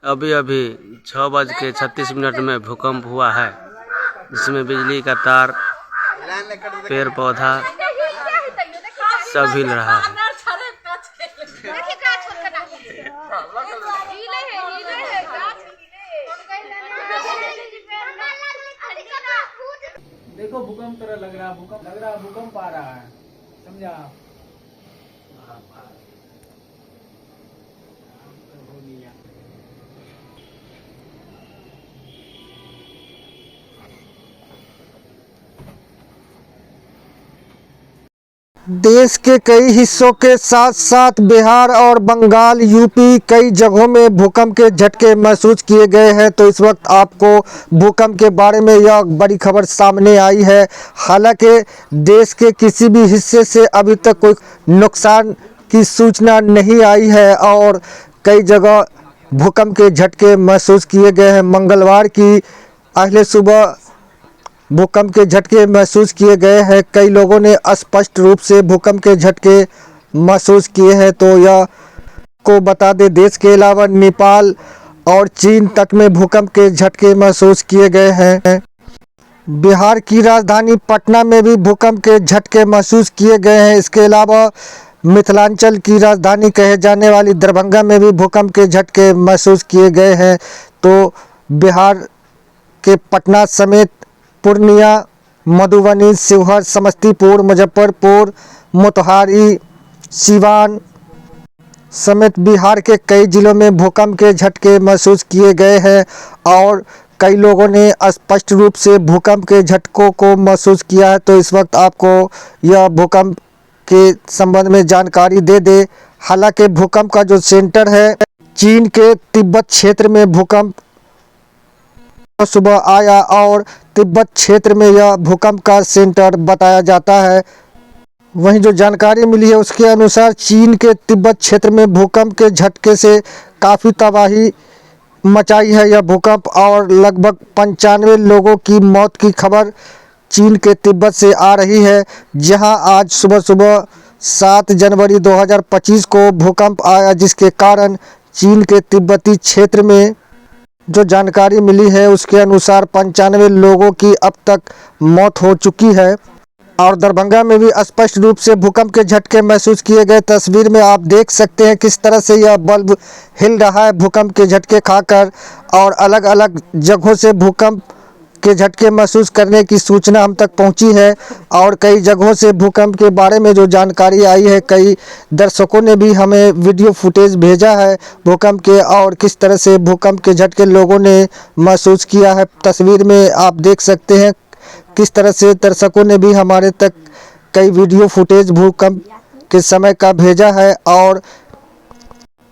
अभी अभी 6:36 में भूकंप हुआ है, जिसमें बिजली का तार, पेड़ पौधा सब हिल रहा है। देखो भूकंप तरह लग रहा, भूकंप आ रहा है, समझा? देश के कई हिस्सों के साथ साथ बिहार और बंगाल, यूपी कई जगहों में भूकंप के झटके महसूस किए गए हैं। तो इस वक्त आपको भूकंप के बारे में यह बड़ी खबर सामने आई है। हालांकि देश के किसी भी हिस्से से अभी तक कोई नुकसान की सूचना नहीं आई है और कई जगह भूकंप के झटके महसूस किए गए हैं। मंगलवार की अगले सुबह भूकंप के झटके महसूस किए गए हैं। कई लोगों ने स्पष्ट रूप से भूकंप के झटके महसूस किए हैं। तो यह को बता दें, देश के अलावा नेपाल और चीन तक में भूकंप के झटके महसूस किए गए हैं। बिहार की राजधानी पटना में भी भूकंप के झटके महसूस किए गए हैं। इसके अलावा मिथिलांचल की राजधानी कहे जाने वाली दरभंगा में भी भूकंप के झटके महसूस किए गए हैं। तो बिहार के पटना समेत पूर्णिया, मधुबनी, शिवहर, समस्तीपुर, मुजफ्फरपुर, मोतिहारी, सीवान समेत बिहार के कई जिलों में भूकंप के झटके महसूस किए गए हैं और कई लोगों ने स्पष्ट रूप से भूकंप के झटकों को महसूस किया है। तो इस वक्त आपको यह भूकंप के संबंध में जानकारी दे दे। हालांकि भूकंप का जो सेंटर है, चीन के तिब्बत क्षेत्र में भूकंप सुबह आया और तिब्बत क्षेत्र में यह भूकंप का सेंटर बताया जाता है। वहीं जो जानकारी मिली है उसके अनुसार चीन के तिब्बत क्षेत्र में भूकंप के झटके से काफ़ी तबाही मचाई है यह भूकंप और लगभग 95 लोगों की मौत की खबर चीन के तिब्बत से आ रही है। जहां आज सुबह 7 जनवरी 2025 को भूकंप आया, जिसके कारण चीन के तिब्बती क्षेत्र में जो जानकारी मिली है उसके अनुसार 95 लोगों की अब तक मौत हो चुकी है। और दरभंगा में भी स्पष्ट रूप से भूकंप के झटके महसूस किए गए। तस्वीर में आप देख सकते हैं किस तरह से यह बल्ब हिल रहा है भूकंप के झटके खाकर। और अलग अलग जगहों से भूकंप के झटके महसूस करने की सूचना हम तक पहुंची है और कई जगहों से भूकंप के बारे में जो जानकारी आई है, कई दर्शकों ने भी हमें वीडियो फुटेज भेजा है भूकंप के और किस तरह से भूकंप के झटके लोगों ने महसूस किया है। तस्वीर में आप देख सकते हैं किस तरह से दर्शकों ने भी हमारे तक कई वीडियो फुटेज भूकंप के समय का भेजा है। और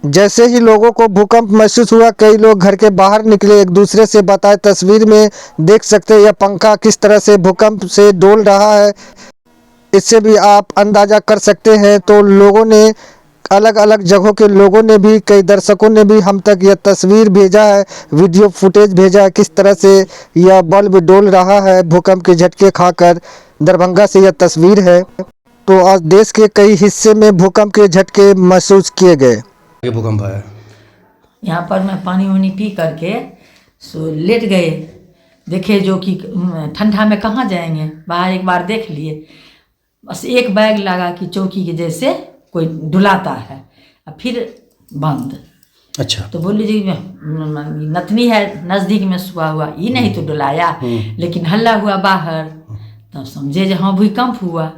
जैसे ही लोगों को भूकंप महसूस हुआ, कई लोग घर के बाहर निकले, एक दूसरे से बताए। तस्वीर में देख सकते हैं यह पंखा किस तरह से भूकंप से डोल रहा है, इससे भी आप अंदाजा कर सकते हैं। तो लोगों ने अलग अलग जगहों के लोगों ने भी, कई दर्शकों ने भी हम तक यह तस्वीर भेजा है, वीडियो फुटेज भेजा है किस तरह से यह बल्ब डोल रहा है भूकंप के झटके खाकर। दरभंगा से यह तस्वीर है। तो आज देश के कई हिस्से में भूकंप के झटके महसूस किए गए। भूकंप आया यहाँ पर मैं पानी वानी पी करके सो लेट गए। देखे जो कि ठंडा में कहाँ जाएंगे, बाहर एक बार देख लिए, बस एक बैग लगा कि चौकी के जैसे कोई डुलाता है और फिर बंद। अच्छा, तो बोल लीजिए नतनी है नज़दीक में सुबह हुआ, ये नहीं तो डुलाया, लेकिन हल्ला हुआ बाहर, तब समझे जो हाँ भूकंप हुआ।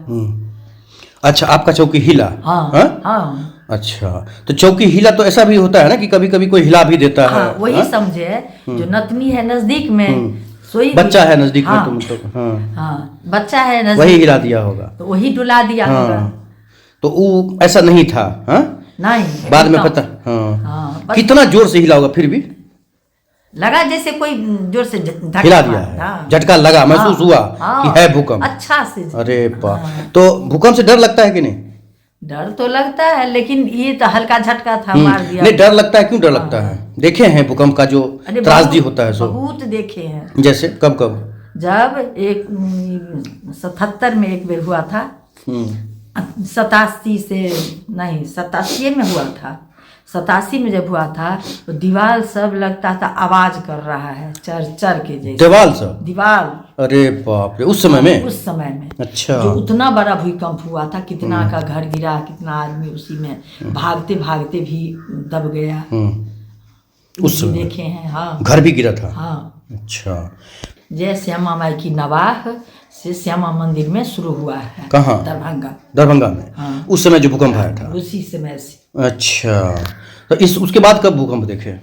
अच्छा, आपका चौकी हिला? हाँ हाँ। अच्छा, तो चौकी हिला तो ऐसा भी होता है ना कि कभी कभी कोई हिला भी देता है। वही समझे जो नतनी है नजदीक में, सोई बच्चा है नजदीक में, तो मतलब हाँ बच्चा है नजदीक, वही हिला दिया होगा, तो वही डुला दिया होगा। तो वो ऐसा नहीं था? नहीं, बाद में पता। हाँ, कितना जोर से हिला होगा? फिर भी लगा जैसे कोई जोर से हिला दिया है, झटका लगा, महसूस हुआ कि है भूकंप अच्छा से। अरे वाह! तो भूकंप से डर लगता है कि नहीं? डर तो लगता है, लेकिन ये तो हल्का झटका था, मार दिया। नहीं, डर लगता है। क्यों डर लगता है? देखे हैं भूकंप का जो त्रासदी होता है सो? बहुत देखे हैं। जैसे कब? जब एक 77 में एक बेर हुआ था, 87 से नहीं 87 में हुआ था। 87 में जब हुआ था तो दीवार सब लगता था आवाज कर रहा है चर चर के जैसे। दीवार सब? दीवार। अरे बाप रे, उस समय में? उस समय में। अच्छा। जो उतना बड़ा भूकंप हुआ था, कितना का घर गिरा, कितना आदमी उसी में भागते भागते भी दब गया। उस समय देखे हैं। हाँ, घर भी गिरा था। हाँ। अच्छा। जय श्यामा माई की नवाह से श्यामा मंदिर में शुरू हुआ है। कहाँ? दरभंगा। दरभंगा में? हाँ। उस समय जो भूकंप आया था? उसी समय से। अच्छा, तो उसके बाद कब भूकंप देखे?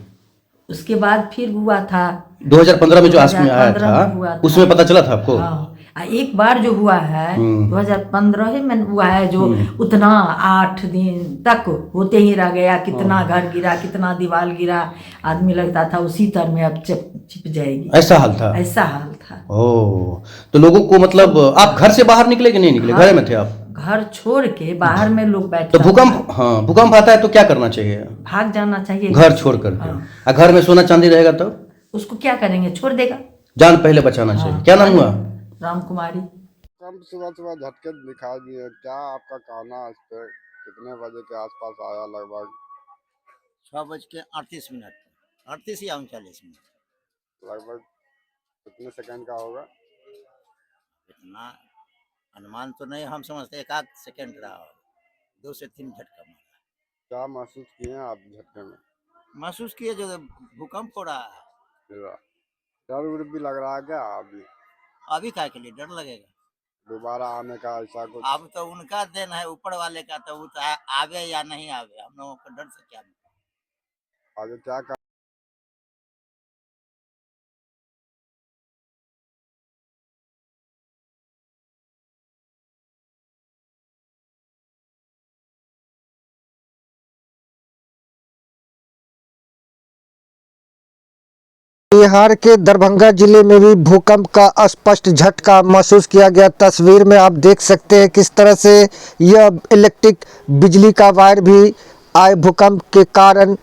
उसके बाद फिर हुआ था 2015 में जो आसपास में आया था, उसमें पता चला था आपको? हाँ, एक बार जो हुआ है 2015 में हुआ है, जो उतना 8 दिन तक होते ही रह गया। कितना घर गिरा, कितना दीवार गिरा, आदमी लगता था उसी तरह में अब छिप जाएगी। ऐसा हाल था? ऐसा हाल था। ओह, तो लोगों को मतलब आप घर से बाहर निकले कि नहीं निकले? घर में थे आप? घर छोड़ के बाहर में लोग बैठे। तो भूकंप, हाँ, भूकंप आता है तो क्या करना चाहिए? भाग जाना चाहिए घर छोड़ करके। घर में सोना चांदी रहेगा तो उसको क्या करेंगे, छोड़ देगा। जान पहले बचाना चाहिए। क्या नाम हुआ? राम कुमारी। कम सुबह सुबह झटके दिखा दिए, क्या आपका कहना है इस पे? कितने बजे के आसपास आया? लगभग 6:38, 38 या 39 मिनट। लगभग कितने सेकंड का होगा? इतना अनुमान तो नहीं, हम समझते 1 आध सेकंड रहा होगा। 2 से 3 झटका मारा। क्या महसूस किए आप झटके में? महसूस किए जो भूकंप हो रहा है। डर उर भी लग रहा है क्या अभी क्या के लिए डर लगेगा? दोबारा आने का ऐसा कुछ? अब तो उनका देन है, ऊपर वाले का, तो वो तो आवे या नहीं आवे, हम लोगों को डर से क्या। आगे क्या कर? बिहार के दरभंगा जिले में भी भूकंप का स्पष्ट झटका महसूस किया गया। तस्वीर में आप देख सकते हैं किस तरह से यह इलेक्ट्रिक बिजली का वायर भी आए भूकंप के कारण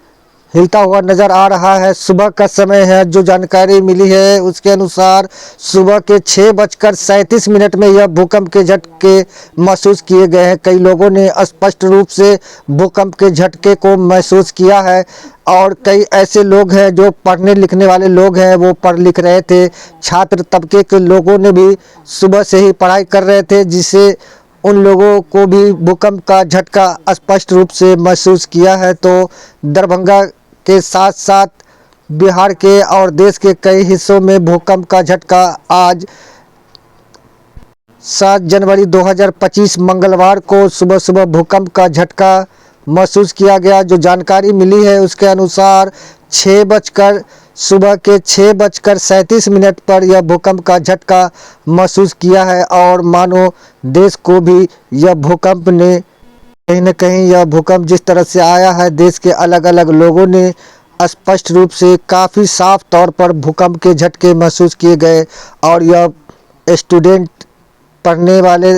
हिलता हुआ नज़र आ रहा है। सुबह का समय है, जो जानकारी मिली है उसके अनुसार सुबह के 6:37 में यह भूकंप के झटके महसूस किए गए हैं। कई लोगों ने स्पष्ट रूप से भूकंप के झटके को महसूस किया है और कई ऐसे लोग हैं जो पढ़ने लिखने वाले लोग हैं, वो पढ़ लिख रहे थे। छात्र तबके के लोगों ने भी सुबह से ही पढ़ाई कर रहे थे, जिससे उन लोगों को भी भूकंप का झटका स्पष्ट रूप से महसूस किया है। तो दरभंगा के साथ साथ बिहार के और देश के कई हिस्सों में भूकंप का झटका आज 7 जनवरी 2025 मंगलवार को सुबह सुबह भूकंप का झटका महसूस किया गया। जो जानकारी मिली है उसके अनुसार सुबह के 6:37 पर यह भूकंप का झटका महसूस किया है और मानो देश को भी यह भूकंप ने कहीं न कहीं, यह भूकंप जिस तरह से आया है, देश के अलग अलग लोगों ने स्पष्ट रूप से काफ़ी साफ तौर पर भूकंप के झटके महसूस किए गए। और यह स्टूडेंट, पढ़ने वाले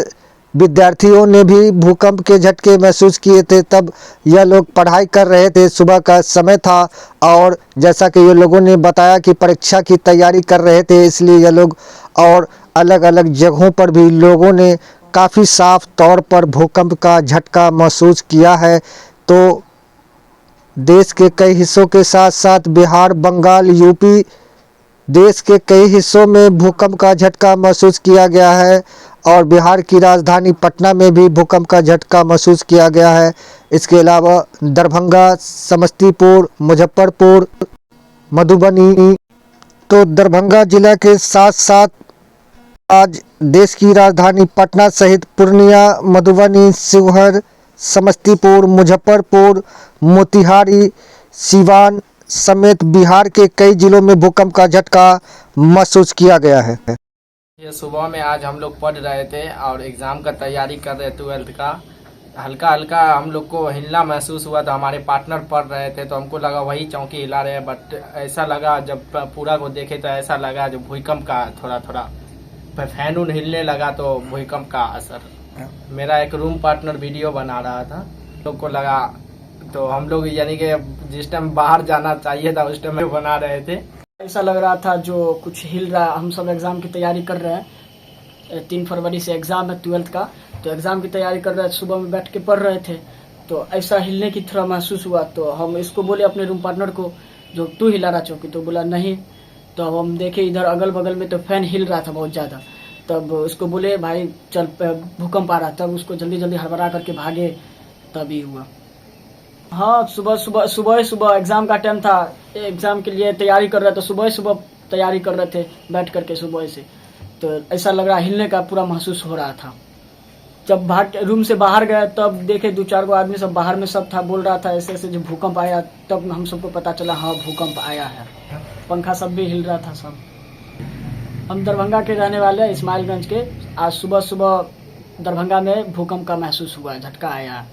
विद्यार्थियों ने भी भूकंप के झटके महसूस किए थे। तब यह लोग पढ़ाई कर रहे थे, सुबह का समय था और जैसा कि ये लोगों ने बताया कि परीक्षा की तैयारी कर रहे थे, इसलिए यह लोग, और अलग अलग जगहों पर भी लोगों ने काफ़ी साफ तौर पर भूकंप का झटका महसूस किया है। तो देश के कई हिस्सों के साथ साथ बिहार, बंगाल, यूपी, देश के कई हिस्सों में भूकंप का झटका महसूस किया गया है और बिहार की राजधानी पटना में भी भूकंप का झटका महसूस किया गया है। इसके अलावा दरभंगा, समस्तीपुर, मुजफ्फरपुर, मधुबनी, तो दरभंगा जिला के साथ साथ आज देश की राजधानी पटना सहित पूर्णिया, मधुबनी, शिवहर, समस्तीपुर, मुजफ्फरपुर, मोतिहारी, सीवान समेत बिहार के कई जिलों में भूकंप का झटका महसूस किया गया है। ये सुबह में आज हम लोग पढ़ रहे थे और एग्ज़ाम का तैयारी कर रहे थे 12th का। हल्का हल्का हम लोग को हिलना महसूस हुआ, तो हमारे पार्टनर पढ़ रहे थे तो हमको लगा वही चौकी हिला रहे हैं, बट ऐसा लगा जब पूरा को देखे तो ऐसा लगा जो भूकंप का थोड़ा थोड़ा फैन उन हिलने लगा, तो भूकंप का असर। मेरा एक रूम पार्टनर वीडियो बना रहा था, लोग को लगा, तो हम लोग यानी कि जिस टाइम बाहर जाना चाहिए था उस टाइम बना रहे थे। ऐसा लग रहा था जो कुछ हिल रहा। हम सब एग्ज़ाम की तैयारी कर रहे हैं, 3 फरवरी से एग्ज़ाम है 12th का, तो एग्ज़ाम की तैयारी कर रहे थे, सुबह में बैठ के पढ़ रहे थे, तो ऐसा हिलने की थोड़ा महसूस हुआ। तो हम इसको बोले अपने रूम पार्टनर को, जो तू हिला रहा चौकी, तो बोला नहीं। तो अब हम देखे इधर अगल बगल में तो फैन हिल रहा था बहुत ज़्यादा। तब उसको बोले भाई चल भूकंप आ रहा, तब उसको जल्दी जल्दी हड़बड़ा करके भागे, तभी हुआ। हाँ, सुबह एग्ज़ाम का टाइम था, एग्ज़ाम के लिए तैयारी कर रहे थे, सुबह तैयारी कर रहे थे बैठ करके सुबह से। तो ऐसा लग रहा हिलने का पूरा महसूस हो रहा था। जब रूम से बाहर गए तब देखे 2-4 गो आदमी सब बाहर में सब था, बोल रहा था ऐसे ऐसे जो भूकंप आया, तब हम सबको पता चला हाँ भूकंप आया है। पंखा सब भी हिल रहा था सब। हम दरभंगा के रहने वाले इस्माइलगंज के। आज सुबह दरभंगा में भूकंप का महसूस हुआ, झटका आया।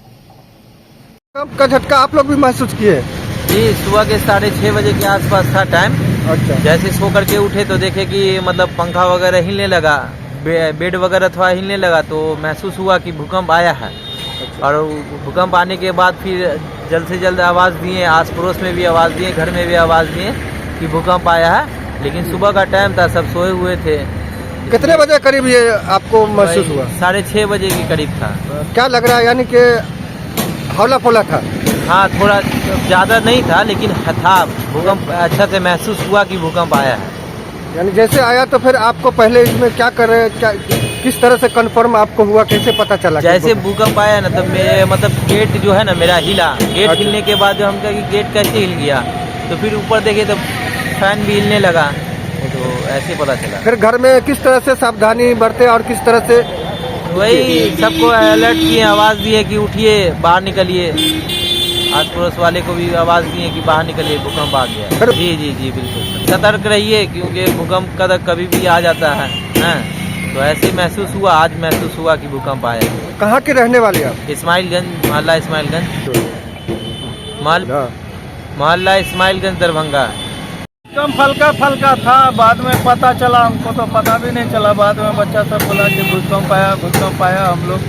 भूकंप का झटका आप लोग भी महसूस किए? जी, सुबह के 6:30 बजे के आसपास था टाइम। अच्छा। जैसे सो करके उठे तो देखे कि मतलब पंखा वगैरह हिलने लगा, बेड वगैरह थोड़ा हिलने लगा, तो महसूस हुआ कि भूकंप आया है। अच्छा। और भूकंप आने के बाद फिर जल्द से जल्द आवाज़ दिए, आस पड़ोस में भी आवाज़ दिए, घर में भी आवाज़ दिए कि भूकंप आया है। लेकिन सुबह का टाइम था, सब सोए हुए थे। कितने बजे करीब ये आपको महसूस हुआ? 6:30 बजे के करीब था। क्या लग रहा है, यानी कि हौला पौला था? हाँ, थोड़ा ज़्यादा नहीं था लेकिन था। भूकंप अच्छा से महसूस हुआ कि भूकंप आया है। यानी जैसे आया तो फिर आपको पहले इसमें क्या करे, क्या किस तरह से कंफर्म आपको हुआ, कैसे पता चला? जैसे भूकंप आया ना तब मेरे मतलब गेट जो है ना मेरा हिला। गेट हिलने के बाद जो हम कहा कि गेट कैसे हिल गया, तो फिर ऊपर देखे तो फैन भी हिलने लगा, तो ऐसे पता चला। फिर घर में किस तरह से सावधानी बरते और किस तरह से? वही सबको अलर्ट किए, आवाज़ दिए कि उठिए बाहर निकलिए। आस पड़ोस वाले को भी आवाज़ दिए कि बाहर निकलिए, भूकंप आ गया। जी बिल्कुल सतर्क रहिए, क्योंकि भूकंप का कभी भी आ जाता है। तो ऐसे महसूस हुआ, आज महसूस हुआ कि भूकंप आया। कहाँ के रहने वाले आप? इस्माइलगंज, मोहल्ला इस्माइलगंज, मोहल्ला इस्माइलगंज, दरभंगा। कम फल्का था, बाद में पता चला, हमको तो पता भी नहीं चला। बाद में बच्चा सब बोला कि भूकंप आया। हम लोग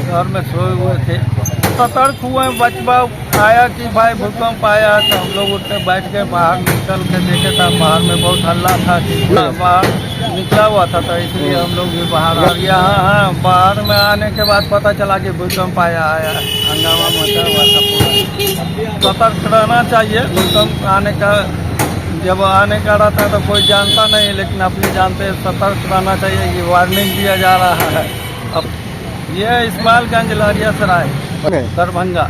घर में सोए हुए थे, सतर्क हुए, बचवा आया कि भाई भूकंप आया। तो हम लोग उठ के बैठ के बाहर निकल के देखे था, बाहर में बहुत हल्ला था, बाहर निकला हुआ था, तो इसलिए हम लोग भी बाहर आ गया। हाँ, बाहर में आने के बाद पता चला कि भूकंप आया। हंगामा मचा हुआ था पूरा। सतर्क रहना चाहिए, भूकंप आने का जब आने का रहता है तो कोई जानता नहीं, लेकिन अपनी जानते सतर्क रहना चाहिए। ये वार्निंग दिया जा रहा है। अब ये इस्माइलगंज, लहरियासराय, दरभंगा।